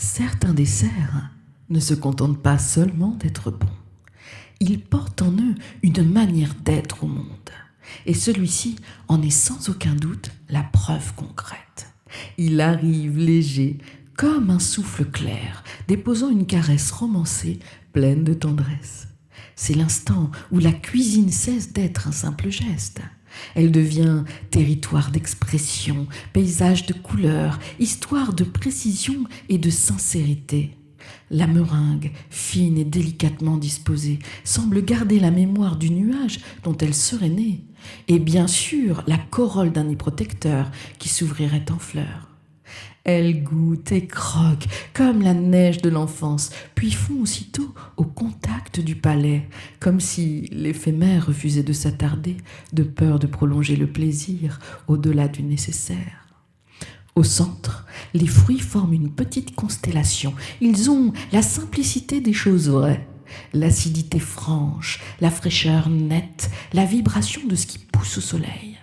Certains desserts ne se contentent pas seulement d'être bons. Ils portent en eux une manière d'être au monde. Et celui-ci en est sans aucun doute la preuve concrète. Il arrive léger, comme un souffle clair, déposant une caresse romancée, pleine de tendresse. C'est l'instant où la cuisine cesse d'être un simple geste. Elle devient territoire d'expression, paysage de couleurs, histoire de précision et de sincérité. La meringue, fine et délicatement disposée, semble garder la mémoire du nuage dont elle serait née, et bien sûr la corolle d'un nid protecteur qui s'ouvrirait en fleurs. Elle goûte et croque comme la neige de l'enfance, puis fond aussitôt au contact du palais, comme si l'éphémère refusait de s'attarder, de peur de prolonger le plaisir au-delà du nécessaire. Au centre, les fruits forment une petite constellation. Ils ont la simplicité des choses vraies, l'acidité franche, la fraîcheur nette, la vibration de ce qui pousse au soleil.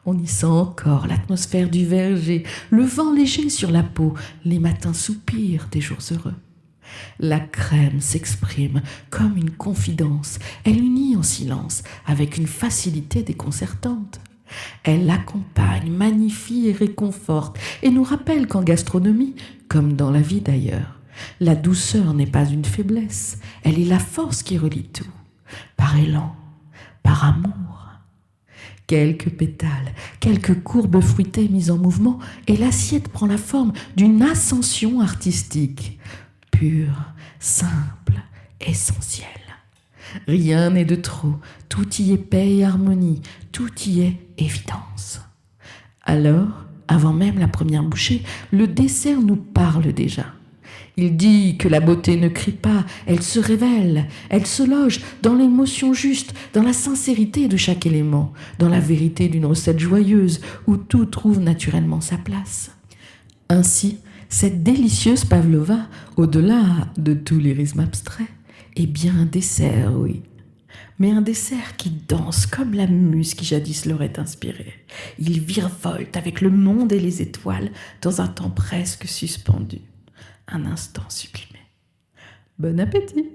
On y sent encore l'atmosphère du verger, le vent léger sur la peau, les matins soupirs des jours heureux. La crème s'exprime comme une confidence. Elle unit en silence avec une facilité déconcertante. Elle accompagne, magnifie et réconforte et nous rappelle qu'en gastronomie, comme dans la vie d'ailleurs, la douceur n'est pas une faiblesse, elle est la force qui relie tout, par élan, par amour. Quelques pétales, quelques courbes fruitées mises en mouvement et l'assiette prend la forme d'une ascension artistique, pure, simple, essentielle. Rien n'est de trop, tout y est paix et harmonie, tout y est évidence. Alors, avant même la première bouchée, le dessert nous parle déjà. Il dit que la beauté ne crie pas, elle se révèle, elle se loge dans l'émotion juste, dans la sincérité de chaque élément, dans la vérité d'une recette joyeuse où tout trouve naturellement sa place. Ainsi, cette délicieuse pavlova, au-delà de tout lyrisme abstrait, est bien un dessert, oui. Mais un dessert qui danse comme la muse qui jadis l'aurait inspiré. Il virevolte avec le monde et les étoiles dans un temps presque suspendu. Un instant sublimé. Bon appétit!